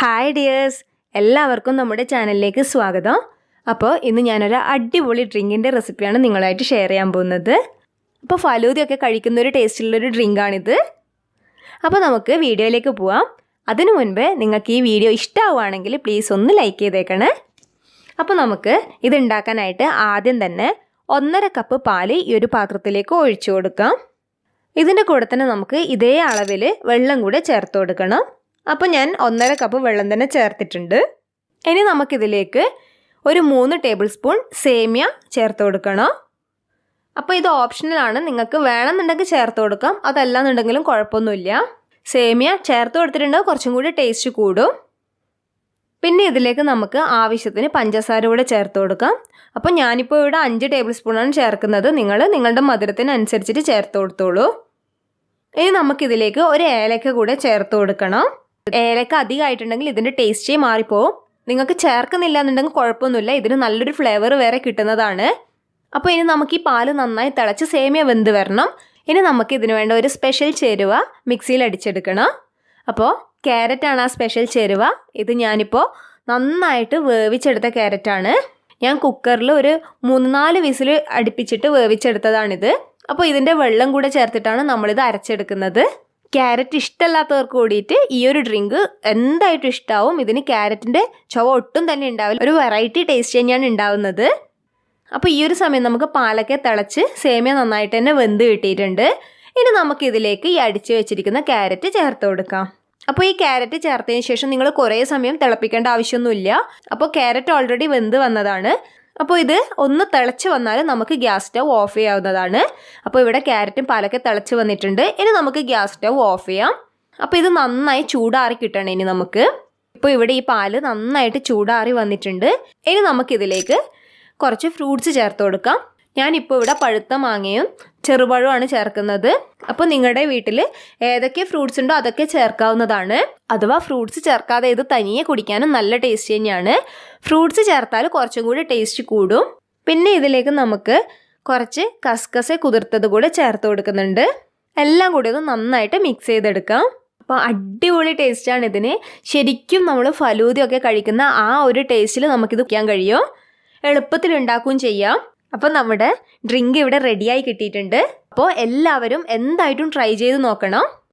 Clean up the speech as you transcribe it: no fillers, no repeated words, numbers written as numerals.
Hi dears, എല്ലാവർക്കും നമ്മുടെ ചാനലിലേക്ക് സ്വാഗതം. അപ്പോൾ ഇന്ന് ഞാനൊരു അടിപൊളി ഡ്രിങ്കിൻ്റെ റെസിപ്പിയാണ് നിങ്ങളായിട്ട് ഷെയർ ചെയ്യാൻ പോകുന്നത്. അപ്പോൾ ഫലൂദയൊക്കെ കഴിക്കുന്ന ഒരു ടേസ്റ്റുള്ളൊരു ഡ്രിങ്കാണിത്. അപ്പോൾ നമുക്ക് വീഡിയോയിലേക്ക് പോവാം. അതിനു മുൻപ് നിങ്ങൾക്ക് ഈ വീഡിയോ ഇഷ്ടമാവുകയാണെങ്കിൽ പ്ലീസ് ഒന്ന് ലൈക്ക് ചെയ്തേക്കണേ. അപ്പോൾ നമുക്ക് ഇത് ഉണ്ടാക്കാനായിട്ട് ആദ്യം തന്നെ 1.5 കപ്പ് പാല് ഈ ഒരു പാത്രത്തിലേക്ക് ഒഴിച്ചു കൊടുക്കാം. ഇതിൻ്റെ കൂടെ തന്നെ നമുക്ക് ഇതേ അളവിൽ വെള്ളം കൂടെ ചേർത്ത് കൊടുക്കണം. അപ്പോൾ ഞാൻ 1.5 കപ്പ് വെള്ളം തന്നെ ചേർത്തിട്ടുണ്ട്. ഇനി നമുക്കിതിലേക്ക് ഒരു 3 ടേബിൾ സ്പൂൺ സേമിയ ചേർത്ത് കൊടുക്കണം. അപ്പോൾ ഇത് ഓപ്ഷണലാണ്, നിങ്ങൾക്ക് വേണമെന്നുണ്ടെങ്കിൽ ചേർത്ത് കൊടുക്കാം, അതല്ലാന്നുണ്ടെങ്കിലും കുഴപ്പമൊന്നുമില്ല. സേമിയ ചേർത്ത് കൊടുത്തിട്ടുണ്ടെങ്കിൽ കുറച്ചും കൂടി ടേസ്റ്റ് കൂടും. പിന്നെ ഇതിലേക്ക് നമുക്ക് ആവശ്യത്തിന് പഞ്ചസാര കൂടെ ചേർത്ത് കൊടുക്കാം. അപ്പോൾ ഞാനിപ്പോൾ ഇവിടെ 5 ടേബിൾ സ്പൂണാണ് ചേർക്കുന്നത്. നിങ്ങളുടെ മധുരത്തിനനുസരിച്ചിട്ട് ചേർത്ത് കൊടുത്തോളൂ. ഇനി നമുക്കിതിലേക്ക് ഒരു ഏലക്ക കൂടെ ചേർത്ത് കൊടുക്കണം. ഏലക്ക അധികമായിട്ടുണ്ടെങ്കിൽ ഇതിൻ്റെ ടേസ്റ്റേ മാറിപ്പോവും. നിങ്ങൾക്ക് ചേർക്കുന്നില്ല എന്നുണ്ടെങ്കിൽ കുഴപ്പമൊന്നുമില്ല, ഇതിന് നല്ലൊരു ഫ്ലേവർ വേറെ കിട്ടുന്നതാണ്. അപ്പോൾ ഇനി നമുക്ക് ഈ പാല് നന്നായി തിളച്ച് സേമിയ വെന്ത് വരണം. ഇനി നമുക്ക് ഇതിന് വേണ്ട ഒരു സ്പെഷ്യൽ ചേരുവ മിക്സിയിൽ അടിച്ചെടുക്കണം. അപ്പോൾ ക്യാരറ്റാണ് ആ സ്പെഷ്യൽ ചേരുവ. ഇത് ഞാനിപ്പോൾ നന്നായിട്ട് വേവിച്ചെടുത്ത ക്യാരറ്റാണ്. ഞാൻ കുക്കറിൽ ഒരു 3-4 വിസിൽ അടുപ്പിച്ചിട്ട് വേവിച്ചെടുത്തതാണിത്. അപ്പോൾ ഇതിൻ്റെ വെള്ളം കൂടെ ചേർത്തിട്ടാണ് നമ്മളിത് അരച്ചെടുക്കുന്നത്. ക്യാരറ്റ് ഇഷ്ടമല്ലാത്തവർക്ക് കൂടിയിട്ട് ഈ ഒരു ഡ്രിങ്ക് എന്തായിട്ടും ഇഷ്ടമാവും. ഇതിന് ക്യാരറ്റിൻ്റെ ചുവ ഒട്ടും തന്നെ ഉണ്ടാവില്ല, ഒരു വെറൈറ്റി ടേസ്റ്റ് തന്നെയാണ് ഉണ്ടാവുന്നത്. അപ്പോൾ ഈ ഒരു സമയം നമുക്ക് പാലൊക്കെ തിളച്ച് സേമിയ നന്നായിട്ട് തന്നെ വെന്ത് കിട്ടിയിട്ടുണ്ട്. ഇനി നമുക്കിതിലേക്ക് ഈ അടിച്ച് വെച്ചിരിക്കുന്ന ക്യാരറ്റ് ചേർത്ത് കൊടുക്കാം. അപ്പോൾ ഈ ക്യാരറ്റ് ചേർത്തതിന് ശേഷം നിങ്ങൾ കുറേ സമയം തിളപ്പിക്കേണ്ട ആവശ്യമൊന്നുമില്ല. അപ്പോൾ ക്യാരറ്റ് ഓൾറെഡി വെന്ത് വന്നതാണ്. അപ്പോൾ ഇത് ഒന്ന് തിളച്ച് വന്നാൽ നമുക്ക് ഗ്യാസ് സ്റ്റവ് ഓഫ് ചെയ്യാവുന്നതാണ്. അപ്പോൾ ഇവിടെ ക്യാരറ്റും പാലൊക്കെ തിളച്ച് വന്നിട്ടുണ്ട്. ഇനി നമുക്ക് ഗ്യാസ് സ്റ്റവ് ഓഫ് ചെയ്യാം. അപ്പോൾ ഇത് നന്നായി ചൂടാറി കിട്ടണം. ഇനി നമുക്ക് ഇപ്പോൾ ഇവിടെ ഈ പാല് നന്നായിട്ട് ചൂടാറി വന്നിട്ടുണ്ട്. ഇനി നമുക്കിതിലേക്ക് കുറച്ച് ഫ്രൂട്ട്സ് ചേർത്ത് കൊടുക്കാം. ഞാനിപ്പോൾ ഇവിടെ പഴുത്ത മാങ്ങയും ചെറുപഴവുമാണ് ചേർക്കുന്നത്. അപ്പോൾ നിങ്ങളുടെ വീട്ടിൽ ഏതൊക്കെ ഫ്രൂട്ട്സ് ഉണ്ടോ അതൊക്കെ ചേർക്കാവുന്നതാണ്. അഥവാ ഫ്രൂട്ട്സ് ചേർക്കാതെ ഇത് തനിയെ കുടിക്കാനും നല്ല ടേസ്റ്റ് തന്നെയാണ്. ഫ്രൂട്ട്സ് ചേർത്താൽ കുറച്ചും കൂടി ടേസ്റ്റ് കൂടും. പിന്നെ ഇതിലേക്ക് നമുക്ക് കുറച്ച് കസ്കസ് കുതിർത്തത് കൂടെ ചേർത്ത് കൊടുക്കുന്നുണ്ട്. എല്ലാം കൂടി ഒന്ന് നന്നായിട്ട് മിക്സ് ചെയ്തെടുക്കാം. അപ്പോൾ അടിപൊളി ടേസ്റ്റാണ് ഇതിന്. ശരിക്കും നമ്മൾ ഫലൂദയൊക്കെ കഴിക്കുന്ന ആ ഒരു ടേസ്റ്റിൽ നമുക്കിത് കുടിക്കാൻ കഴിയും. എളുപ്പത്തിൽ ഉണ്ടാക്കുകയും ചെയ്യാം. അപ്പോൾ നമ്മുടെ ഡ്രിങ്ക് ഇവിടെ റെഡിയായി കിട്ടിയിട്ടുണ്ട്. അപ്പോൾ എല്ലാവരും എന്തായിട്ടും ട്രൈ ചെയ്ത് നോക്കണം.